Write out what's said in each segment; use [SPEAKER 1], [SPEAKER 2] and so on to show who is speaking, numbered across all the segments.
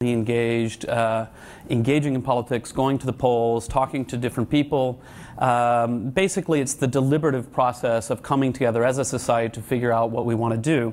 [SPEAKER 1] engaged, engaging in politics, going to the polls, talking to different people. Basically, it's the deliberative process of coming together as a society to figure out what we want to do.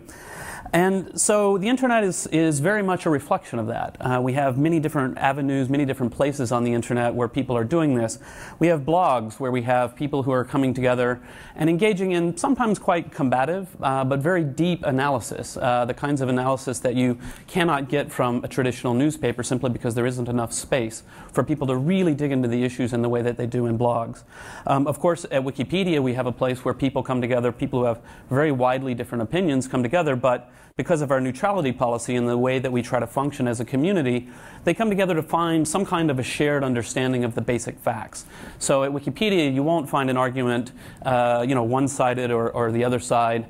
[SPEAKER 1] And so the internet is very much a reflection of that. We have many different avenues, many different places on the internet where people are doing this. We have blogs where we have people who are coming together and engaging in sometimes quite combative, but very deep analysis, the kinds of analysis that you cannot get from a traditional newspaper simply because there isn't enough space for people to really dig into the issues in the way that they do in blogs. Of course, at Wikipedia, we have a place where people come together, people who have very widely different opinions come together, but because of our neutrality policy and the way that we try to function as a community, they come together to find some kind of a shared understanding of the basic facts. So at Wikipedia, you won't find an argument, one-sided or the other side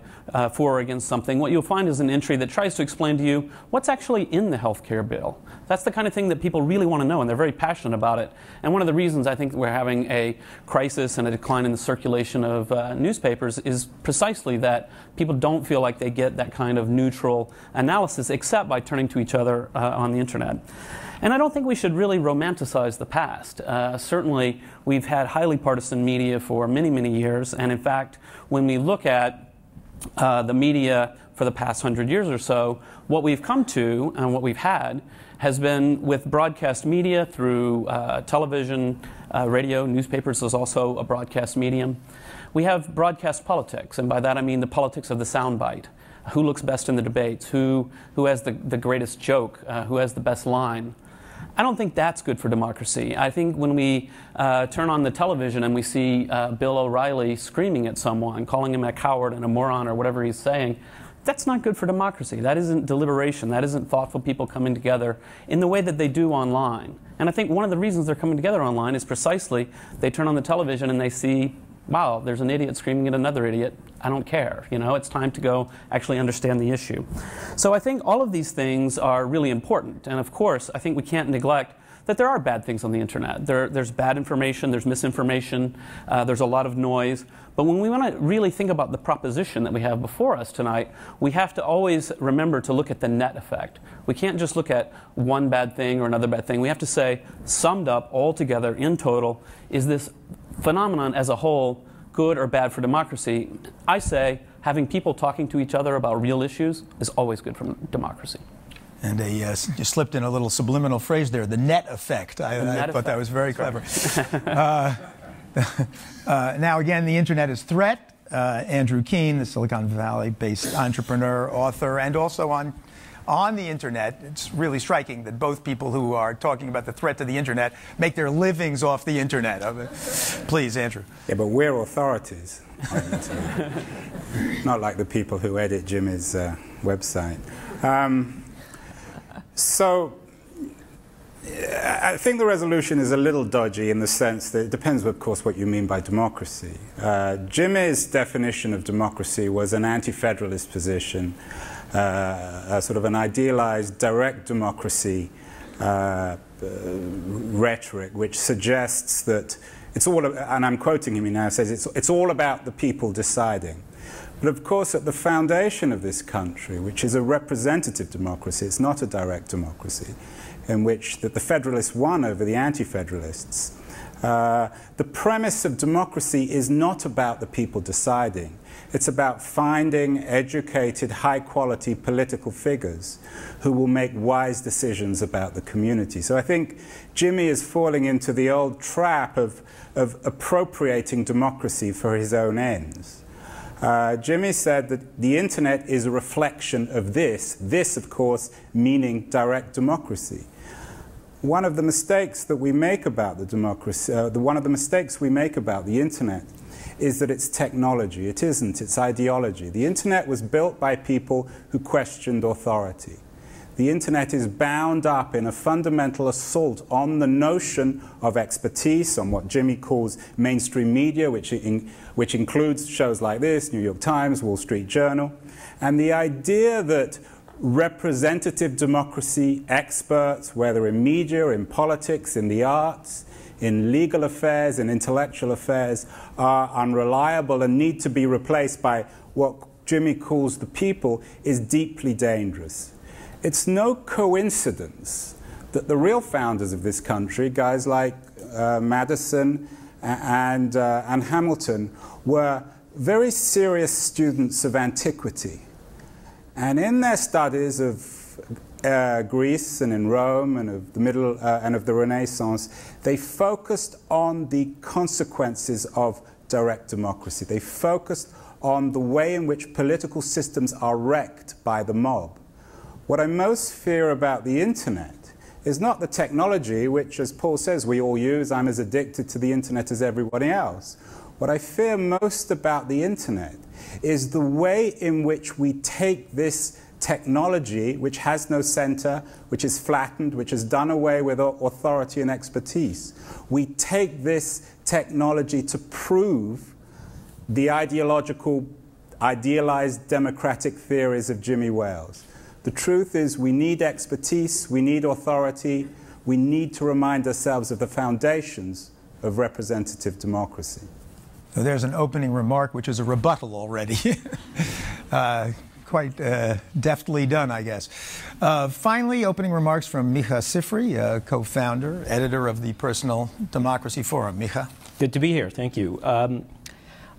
[SPEAKER 1] for or against something. What you'll find is an entry that tries to explain to you what's actually in the healthcare bill. That's the kind of thing that people really want to know, and they're very passionate about it. And one of the reasons I think we're having a crisis and a decline in the circulation of newspapers is precisely that people don't feel like they get that kind of neutral analysis except by turning to each other on the internet. And I don't think we should really romanticize the past. Certainly, we've had highly partisan media for many, many years, and in fact, when we look at the media for the past 100 years or so, what we've come to and what we've had has been with broadcast media through television, radio, newspapers is also a broadcast medium. We have broadcast politics, and by that I mean the politics of the soundbite. Who looks best in the debates? Who has the greatest joke? Who has the best line? I don't think that's good for democracy. I think when we turn on the television and we see Bill O'Reilly screaming at someone, calling him a coward and a moron or whatever he's saying, that's not good for democracy. That isn't deliberation. That isn't thoughtful people coming together in the way that they do online. And I think one of the reasons they're coming together online is precisely they turn on the television and they see, wow, there's an idiot screaming at another idiot. I don't care. You know, it's time to go actually understand the issue. So I think all of these things are really important. And of course, I think we can't neglect that there are bad things on the internet. There's bad information, there's misinformation, there's a lot of noise. But when we want to really think about the proposition that we have before us tonight, we have to always remember to look at the net effect. We can't just look at one bad thing or another bad thing. We have to say, summed up all together in total, is this phenomenon as a whole good or bad for democracy? I say having people talking to each other about real issues is always good for democracy.
[SPEAKER 2] And you slipped in a little subliminal phrase there, the net effect. I thought that was very clever. Now, again, the internet is threat. Andrew Keen, the Silicon Valley-based entrepreneur, author, and also on the internet, it's really striking that both people who are talking about the threat to the internet make their livings off the internet. Please, Andrew.
[SPEAKER 3] Yeah, but we're authorities on the internet. Not like the people who edit Jimmy's website. So I think the resolution is a little dodgy in the sense that it depends, of course, what you mean by democracy. Jimmy's definition of democracy was an anti-federalist position, sort of an idealized direct democracy rhetoric, which suggests that it's all, and I'm quoting him now, says it's all about the people deciding. But of course, at the foundation of this country, which is a representative democracy, it's not a direct democracy, in which the Federalists won over the anti-Federalists, the premise of democracy is not about the people deciding. It's about finding educated, high-quality political figures who will make wise decisions about the community. So I think Jimmy is falling into the old trap of appropriating democracy for his own ends. Jimmy said that the internet is a reflection of this, of course, meaning direct democracy. One of the mistakes that we make about the democracy, one of the mistakes we make about the internet is that it's technology. It isn't, it's ideology. The internet was built by people who questioned authority. The internet is bound up in a fundamental assault on the notion of expertise, on what Jimmy calls mainstream media, which includes shows like this, New York Times, Wall Street Journal, and the idea that representative democracy experts, whether in media, in politics, in the arts, in legal affairs, in intellectual affairs, are unreliable and need to be replaced by what Jimmy calls the people, is deeply dangerous. It's no coincidence that the real founders of this country, guys like Madison and Hamilton, were very serious students of antiquity. And in their studies of Greece and in Rome and of the and of the Renaissance, they focused on the consequences of direct democracy. They focused on the way in which political systems are wrecked by the mob. What I most fear about the internet is not the technology, which, as Paul says, we all use. I'm as addicted to the internet as everybody else. What I fear most about the internet is the way in which we take this technology, which has no center, which is flattened, which has done away with authority and expertise. We take this technology to prove the idealized democratic theories of Jimmy Wales. The truth is we need expertise, we need authority, we need to remind ourselves of the foundations of representative democracy.
[SPEAKER 2] So there's an opening remark which is a rebuttal already. Quite deftly done, I guess. Finally, opening remarks from Micha Sifry, co-founder, editor of the Personal Democracy Forum. Micha.
[SPEAKER 4] Good to be here. Thank you.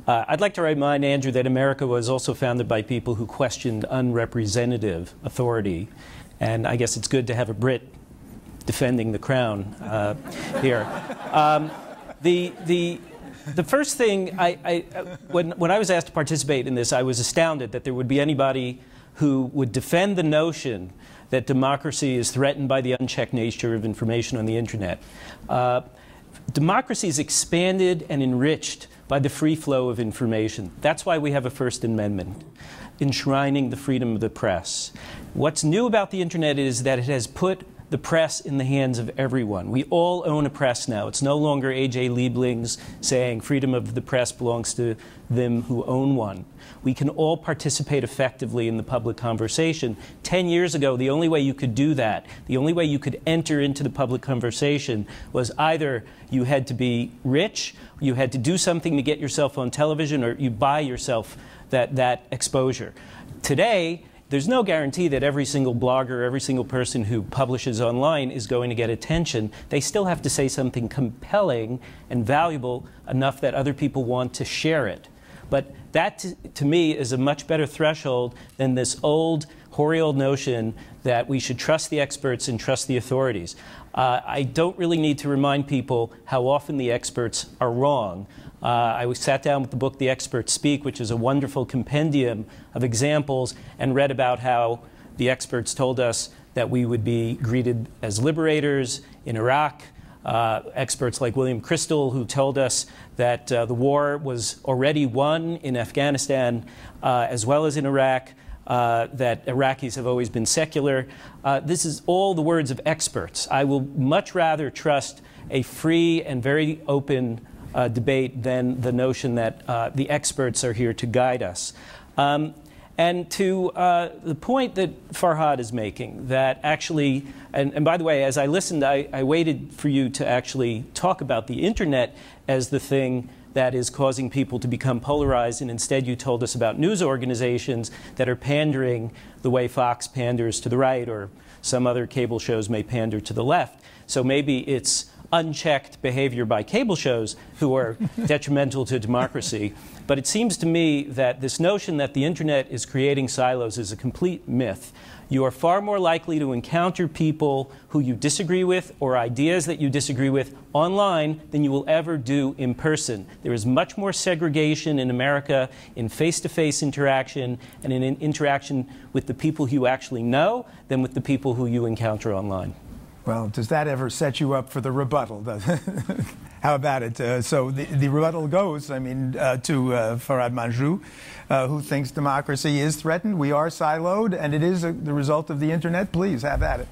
[SPEAKER 4] I'd like to remind Andrew that America was also founded by people who questioned unrepresentative authority. And I guess it's good to have a Brit defending the crown here. The first thing, when I was asked to participate in this, I was astounded that there would be anybody who would defend the notion that democracy is threatened by the unchecked nature of information on the internet. Democracy is expanded and enriched by the free flow of information. That's why we have a First Amendment, enshrining the freedom of the press. What's new about the internet is that it has put the press in the hands of everyone. We all own a press now. It's no longer A.J. Liebling's saying freedom of the press belongs to them who own one. We can all participate effectively in the public conversation. 10 years ago, the only way you could do that, the only way you could enter into the public conversation was either you had to be rich, you had to do something to get yourself on television, or you buy yourself that exposure. Today, there's no guarantee that every single blogger, every single person who publishes online is going to get attention. They still have to say something compelling and valuable enough that other people want to share it. But that, to me, is a much better threshold than this old, hoary old notion that we should trust the experts and trust the authorities. I don't really need to remind people how often the experts are wrong. I sat down with the book The Experts Speak, which is a wonderful compendium of examples, and read about how the experts told us that we would be greeted as liberators in Iraq. Experts like William Crystal, who told us that the war was already won in Afghanistan as well as in Iraq, that Iraqis have always been secular. This is all the words of experts. I will much rather trust a free and very open debate than the notion that the experts are here to guide us. And to the point that Farhad is making, that actually, and by the way, as I listened, I waited for you to actually talk about the internet as the thing that is causing people to become polarized, and instead you told us about news organizations that are pandering the way Fox panders to the right, or some other cable shows may pander to the left. So maybe it's unchecked behavior by cable shows who are detrimental to democracy. But it seems to me that this notion that the internet is creating silos is a complete myth. You are far more likely to encounter people who you disagree with or ideas that you disagree with online than you will ever do in person. There is much more segregation in America in face-to-face interaction and in interaction with the people you actually know than with the people who you encounter online.
[SPEAKER 2] Well, does that ever set you up for the rebuttal? How about it? So the rebuttal goes, I mean, to Farhad Manjoo, who thinks democracy is threatened. We are siloed, and it is the result of the internet. Please, have at it.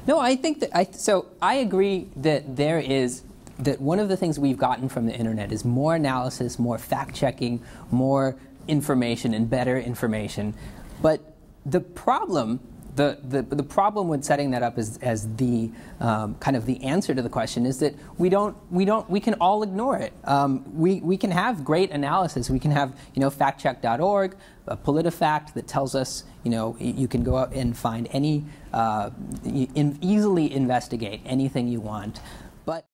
[SPEAKER 5] No, I think that, so I agree that that one of the things we've gotten from the internet is more analysis, more fact-checking, more information and better information. But the problem The problem with setting that up as the kind of the answer to the question is that we can all ignore it. We can have great analysis. We can have factcheck.org, a PolitiFact that tells us you can go out and find any easily investigate anything you want. But